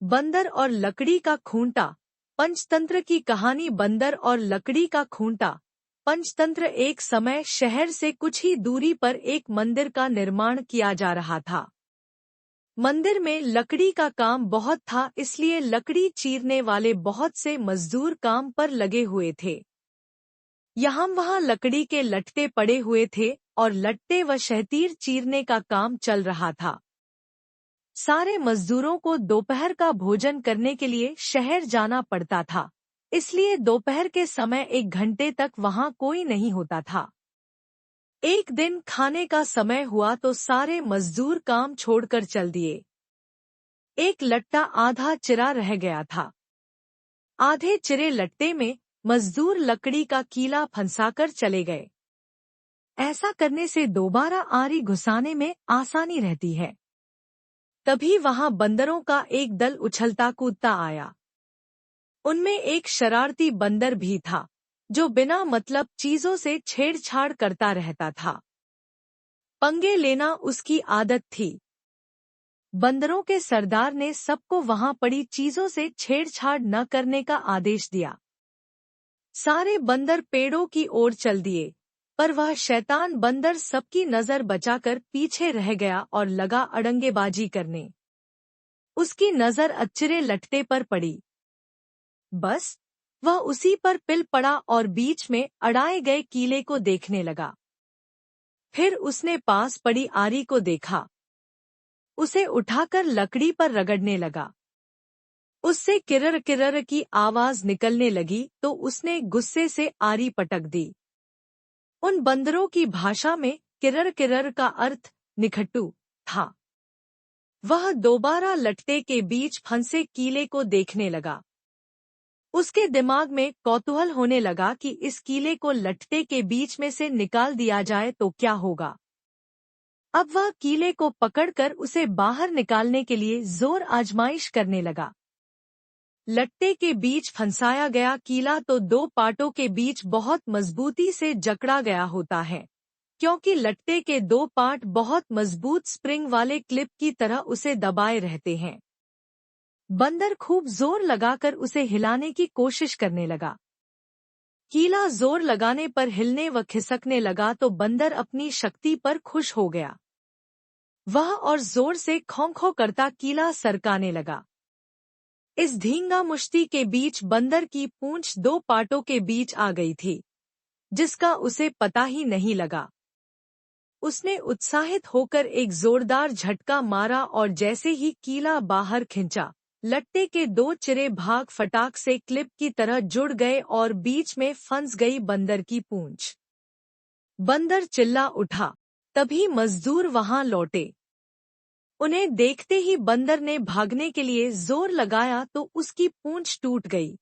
बंदर और लकड़ी का खूंटा। पंचतंत्र की कहानी। बंदर और लकड़ी का खूंटा। पंचतंत्र। एक समय शहर से कुछ ही दूरी पर एक मंदिर का निर्माण किया जा रहा था। मंदिर में लकड़ी का काम बहुत था, इसलिए लकड़ी चीरने वाले बहुत से मजदूर काम पर लगे हुए थे। यहाँ वहाँ लकड़ी के लट्टे पड़े हुए थे और लट्टे व शहतीर चीरने का काम चल रहा था। सारे मजदूरों को दोपहर का भोजन करने के लिए शहर जाना पड़ता था, इसलिए दोपहर के समय 1 घंटे तक वहाँ कोई नहीं होता था। एक दिन खाने का समय हुआ तो सारे मजदूर काम छोड़कर चल दिए। एक लट्टा आधा चिरा रह गया था। आधे चिरे लट्टे में मजदूर लकड़ी का कीला फंसाकर चले गए। ऐसा करने से दोबारा आरी घुसाने में आसानी रहती है। तभी वहां बंदरों का एक दल उछलता कूदता आया। उनमें एक शरारती बंदर भी था, जो बिना मतलब चीजों से छेड़छाड़ करता रहता था। पंगे लेना उसकी आदत थी। बंदरों के सरदार ने सबको वहां पड़ी चीजों से छेड़छाड़ न करने का आदेश दिया। सारे बंदर पेड़ों की ओर चल दिए, पर वह शैतान बंदर सबकी नजर बचाकर पीछे रह गया और लगा अड़ंगेबाजी करने। उसकी नजर अचरे लट्टे पर पड़ी। बस वह उसी पर पिल पड़ा और बीच में अड़ाए गए कीले को देखने लगा। फिर उसने पास पड़ी आरी को देखा। उसे उठाकर लकड़ी पर रगड़ने लगा। उससे किरर किरर की आवाज निकलने लगी तो उसने गुस्से से आरी पटक दी। उन बंदरों की भाषा में किरर किरर का अर्थ निखट्टू था। वह दोबारा लट्टे के बीच फंसे कीले को देखने लगा। उसके दिमाग में कौतूहल होने लगा कि इस कीले को लट्टे के बीच में से निकाल दिया जाए तो क्या होगा। अब वह कीले को पकड़कर उसे बाहर निकालने के लिए जोर आजमाइश करने लगा। लट्टे के बीच फंसाया गया कीला तो 2 पाटों के बीच बहुत मजबूती से जकड़ा गया होता है, क्योंकि लट्टे के 2 पाट बहुत मजबूत स्प्रिंग वाले क्लिप की तरह उसे दबाए रहते हैं। बंदर खूब जोर लगाकर उसे हिलाने की कोशिश करने लगा। कीला जोर लगाने पर हिलने व खिसकने लगा तो बंदर अपनी शक्ति पर खुश हो गया। वह और जोर से खों-खों करता कीला सरकाने लगा। इस धींगा मुश्ती के बीच बंदर की पूंछ 2 पाटों के बीच आ गई थी, जिसका उसे पता ही नहीं लगा। उसने उत्साहित होकर एक जोरदार झटका मारा और जैसे ही कीला बाहर खिंचा, लट्टे के 2 चिरे भाग फटाक से क्लिप की तरह जुड़ गए और बीच में फंस गई बंदर की पूंछ। बंदर चिल्ला उठा। तभी मजदूर वहां लौटे। उन्हें देखते ही बंदर ने भागने के लिए जोर लगाया तो उसकी पूंछ टूट गई।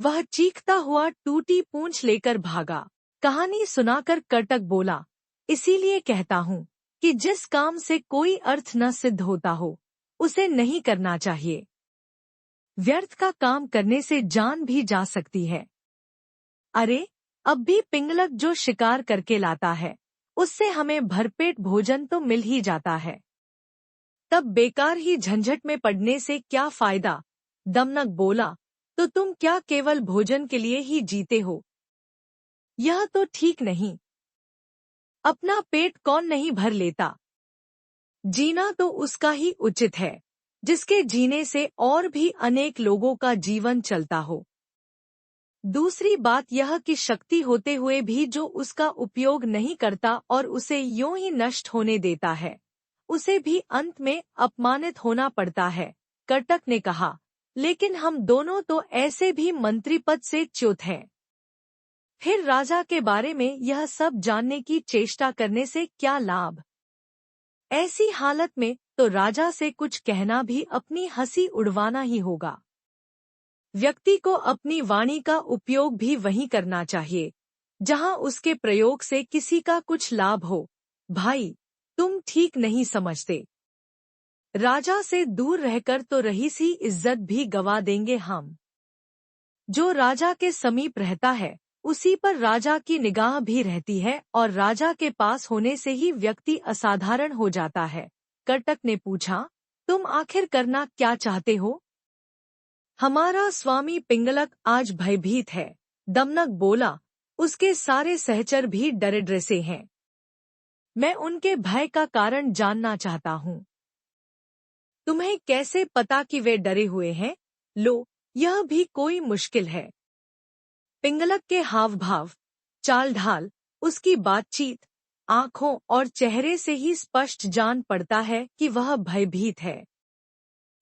वह चीखता हुआ टूटी पूंछ लेकर भागा। कहानी सुनाकर कर्टक बोला, इसीलिए कहता हूँ कि जिस काम से कोई अर्थ न सिद्ध होता हो, उसे नहीं करना चाहिए। व्यर्थ का काम करने से जान भी जा सकती है। अरे, अब भी पिंगलक जो शिकार करके लाता है, उससे हमें भरपेट भोजन तो मिल ही जाता है। तब बेकार ही झंझट में पड़ने से क्या फायदा। दमनक बोला, तो तुम क्या केवल भोजन के लिए ही जीते हो? यह तो ठीक नहीं। अपना पेट कौन नहीं भर लेता। जीना तो उसका ही उचित है, जिसके जीने से और भी अनेक लोगों का जीवन चलता हो। दूसरी बात यह कि शक्ति होते हुए भी जो उसका उपयोग नहीं करता और उसे यूं ही नष्ट होने देता है, उसे भी अंत में अपमानित होना पड़ता है। कर्टक ने कहा, लेकिन हम दोनों तो ऐसे भी मंत्री पद से च्युत हैं। फिर राजा के बारे में यह सब जानने की चेष्टा करने से क्या लाभ। ऐसी हालत में तो राजा से कुछ कहना भी अपनी हंसी उड़वाना ही होगा। व्यक्ति को अपनी वाणी का उपयोग भी वहीं करना चाहिए जहां उसके प्रयोग से किसी का कुछ लाभ हो। भाई, तुम ठीक नहीं समझते। राजा से दूर रहकर तो रही सी इज्जत भी गवा देंगे हम। जो राजा के समीप रहता है, उसी पर राजा की निगाह भी रहती है और राजा के पास होने से ही व्यक्ति असाधारण हो जाता है। कर्टक ने पूछा, तुम आखिर करना क्या चाहते हो? हमारा स्वामी पिंगलक आज भयभीत है, दमनक बोला। उसके सारे सहचर भी डरे डरे से हैं। मैं उनके भय का कारण जानना चाहता हूँ। तुम्हें कैसे पता कि वे डरे हुए हैं? लो, यह भी कोई मुश्किल है। पिंगलक के हाव भाव, चाल ढाल, उसकी बातचीत, आंखों और चेहरे से ही स्पष्ट जान पड़ता है कि वह भयभीत है।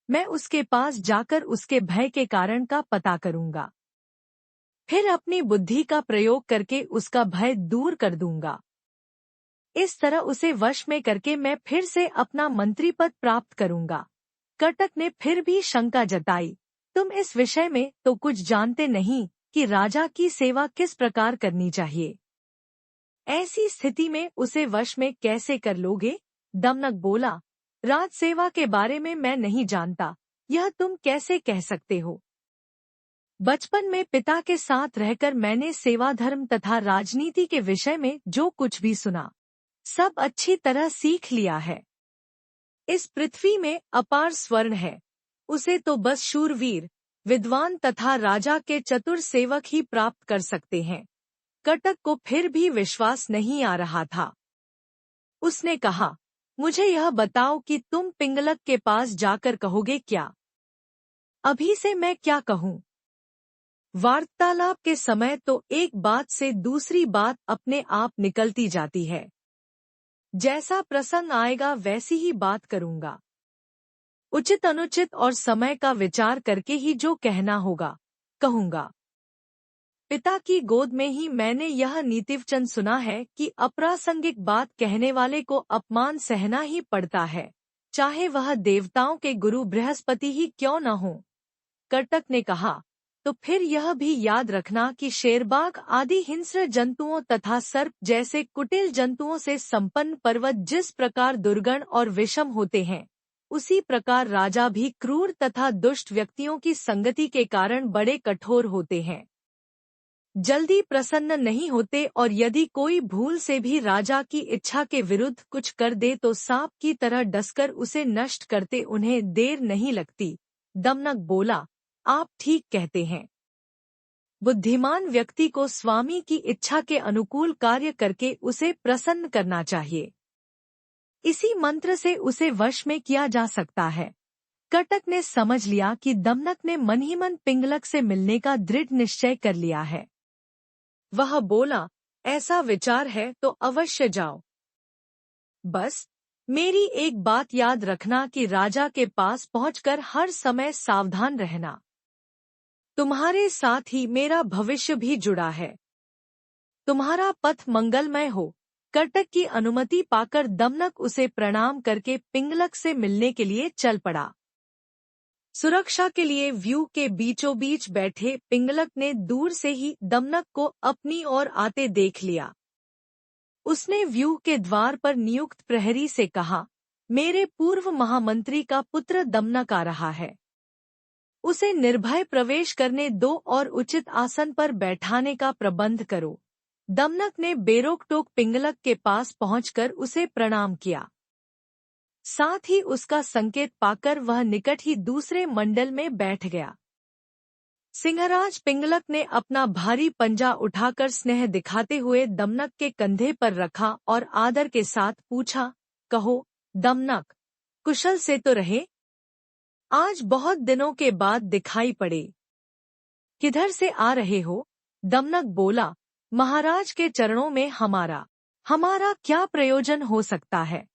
मैं उसके पास जाकर उसके भय के कारण का पता करूंगा। फिर अपनी बुद्धि का प्रयोग करके उसका भय दूर कर दूंगा। इस तरह उसे वश में करके मैं फिर से अपना मंत्री पद प्राप्त करूंगा। कर्टक ने फिर भी शंका जताई। तुम इस विषय में तो कुछ जानते नहीं कि राजा की सेवा किस प्रकार करनी चाहिए। ऐसी स्थिति में उसे वश में कैसे कर लोगे? दमनक बोला। राज सेवा के बारे में मैं नहीं जानता, यह तुम कैसे कह सकते हो? बचपन में पिता के साथ रहकर मैंने सेवा धर्म तथा राजनीति के विषय में जो कुछ भी सुना, सब अच्छी तरह सीख लिया है। इस पृथ्वी में अपार स्वर्ण है, उसे तो बस शूरवीर, विद्वान तथा राजा के चतुर सेवक ही प्राप्त कर सकते हैं। कर्टक को फिर भी विश्वास नहीं आ रहा था। उसने कहा, मुझे यह बताओ कि तुम पिंगलक के पास जाकर कहोगे क्या? अभी से मैं क्या कहूँ? वार्तालाप के समय तो एक बात से दूसरी बात अपने आप निकलती जाती है। जैसा प्रसंग आएगा वैसी ही बात करूंगा। उचित अनुचित और समय का विचार करके ही जो कहना होगा, कहूंगा। पिता की गोद में ही मैंने यह नीतिवचन सुना है कि अप्रासंगिक बात कहने वाले को अपमान सहना ही पड़ता है, चाहे वह देवताओं के गुरु बृहस्पति ही क्यों न हो। कर्टक ने कहा, तो फिर यह भी याद रखना कि शेरबाग आदि हिंस्र जंतुओं तथा सर्प जैसे कुटिल जंतुओं से संपन्न पर्वत जिस प्रकार दुर्गण और विषम होते हैं, उसी प्रकार राजा भी क्रूर तथा दुष्ट व्यक्तियों की संगति के कारण बड़े कठोर होते हैं, जल्दी प्रसन्न नहीं होते, और यदि कोई भूल से भी राजा की इच्छा के विरुद्ध कुछ कर दे तो सांप की तरह डसकर उसे नष्ट करते उन्हें देर नहीं लगती। दमनक बोला, आप ठीक कहते हैं। बुद्धिमान व्यक्ति को स्वामी की इच्छा के अनुकूल कार्य करके उसे प्रसन्न करना चाहिए। इसी मंत्र से उसे वश में किया जा सकता है। कर्टक ने समझ लिया कि दमनक ने मन ही मन पिंगलक से मिलने का दृढ़ निश्चय कर लिया है। वह बोला, ऐसा विचार है तो अवश्य जाओ। बस मेरी एक बात याद रखना कि राजा के पास पहुंचकर हर समय सावधान रहना। तुम्हारे साथ ही मेरा भविष्य भी जुड़ा है। तुम्हारा पथ मंगलमय हो। कर्टक की अनुमति पाकर दमनक उसे प्रणाम करके पिंगलक से मिलने के लिए चल पड़ा। सुरक्षा के लिए व्यू के बीचों बीच बैठे पिंगलक ने दूर से ही दमनक को अपनी ओर आते देख लिया। उसने व्यू के द्वार पर नियुक्त प्रहरी से कहा, मेरे पूर्व महामंत्री का पुत्र दमनक आ रहा है। उसे निर्भय प्रवेश करने दो और उचित आसन पर बैठाने का प्रबंध करो। दमनक ने बेरोक-टोक पिंगलक के पास पहुंचकर उसे प्रणाम किया। साथ ही उसका संकेत पाकर वह निकट ही दूसरे मंडल में बैठ गया। सिंहराज पिंगलक ने अपना भारी पंजा उठाकर स्नेह दिखाते हुए दमनक के कंधे पर रखा और आदर के साथ पूछा, कहो दमनक, कुशल से तो रहे? आज बहुत दिनों के बाद दिखाई पड़े। किधर से आ रहे हो? दमनक बोला, महाराज के चरणों में हमारा क्या प्रयोजन हो सकता है?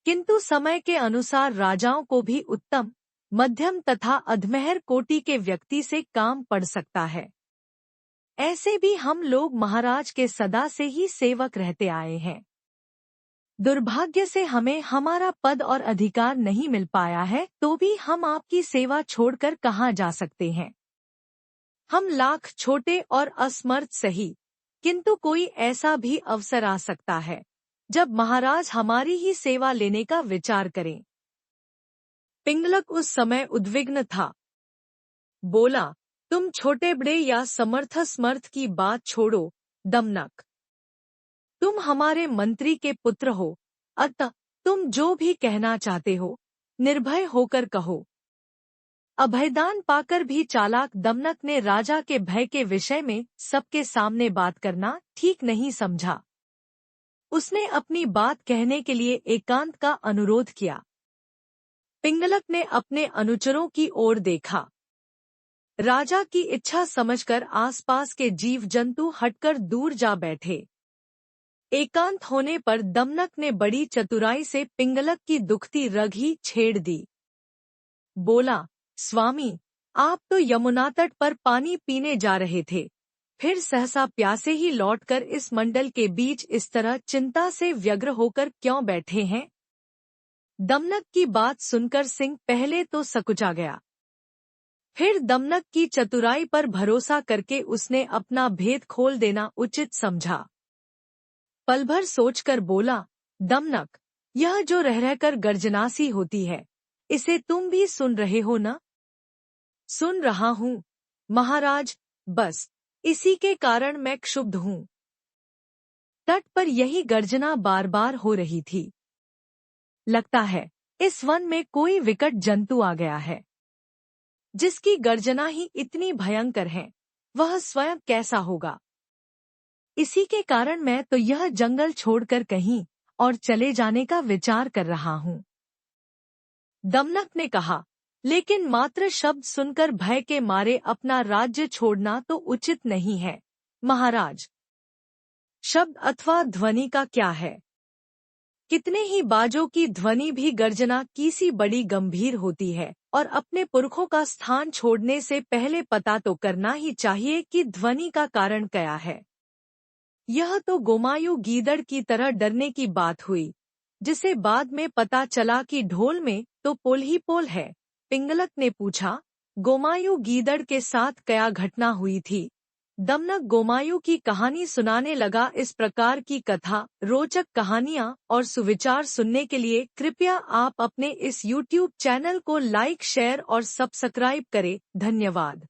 किंतु समय के अनुसार राजाओं को भी उत्तम, मध्यम तथा अधमहर कोटि के व्यक्ति से काम पड़ सकता है। ऐसे भी हम लोग महाराज के सदा से ही सेवक रहते आए हैं। दुर्भाग्य से हमें हमारा पद और अधिकार नहीं मिल पाया है, तो भी हम आपकी सेवा छोड़कर कहाँ जा सकते हैं। हम लाख छोटे और असमर्थ सही, किंतु कोई ऐसा भी अवसर आ सकता है जब महाराज हमारी ही सेवा लेने का विचार करें। पिंगलक उस समय उद्विग्न था। बोला, तुम छोटे बड़े या समर्थ असमर्थ की बात छोड़ो दमनक। तुम हमारे मंत्री के पुत्र हो, अतः तुम जो भी कहना चाहते हो निर्भय होकर कहो। अभयदान पाकर भी चालाक दमनक ने राजा के भय के विषय में सबके सामने बात करना ठीक नहीं समझा। उसने अपनी बात कहने के लिए एकांत का अनुरोध किया। पिंगलक ने अपने अनुचरों की ओर देखा। राजा की इच्छा समझकर आसपास के जीव जंतु हटकर दूर जा बैठे। एकांत होने पर दमनक ने बड़ी चतुराई से पिंगलक की दुखती रग ही छेड़ दी। बोला, स्वामी, आप तो यमुना तट पर पानी पीने जा रहे थे, फिर सहसा प्यासे ही लौटकर इस मंडल के बीच इस तरह चिंता से व्यग्र होकर क्यों बैठे हैं? दमनक की बात सुनकर सिंह पहले तो सकुचा गया, फिर दमनक की चतुराई पर भरोसा करके उसने अपना भेद खोल देना उचित समझा। पल भर सोचकर बोला, दमनक, यह जो रह रहकर गर्जनासी होती है, इसे तुम भी सुन रहे हो न? सुन रहा हूँ महाराज, बस इसी के कारण मैं क्षुब्ध हूँ। तट पर यही गर्जना बार बार हो रही थी। लगता है इस वन में कोई विकट जंतु आ गया है, जिसकी गर्जना ही इतनी भयंकर है, वह स्वयं कैसा होगा। इसी के कारण मैं तो यह जंगल छोड़कर कहीं और चले जाने का विचार कर रहा हूँ। दमनक ने कहा, लेकिन मात्र शब्द सुनकर भय के मारे अपना राज्य छोड़ना तो उचित नहीं है महाराज। शब्द अथवा ध्वनि का क्या है? कितने ही बाजों की ध्वनि भी गर्जना की सी बड़ी गंभीर होती है, और अपने पुरखों का स्थान छोड़ने से पहले पता तो करना ही चाहिए कि ध्वनि का कारण क्या है। यह तो गोमायु गीदड़ की तरह डरने की बात हुई, जिसे बाद में पता चला कि ढोल में तो पोल ही पोल है। पिंगलक ने पूछा, गोमायु गीदड़ के साथ क्या घटना हुई थी? दमनक गोमायु की कहानी सुनाने लगा। इस प्रकार की कथा, रोचक कहानियाँ और सुविचार सुनने के लिए कृपया आप अपने इस YouTube चैनल को लाइक, शेयर और सब्सक्राइब करें। धन्यवाद।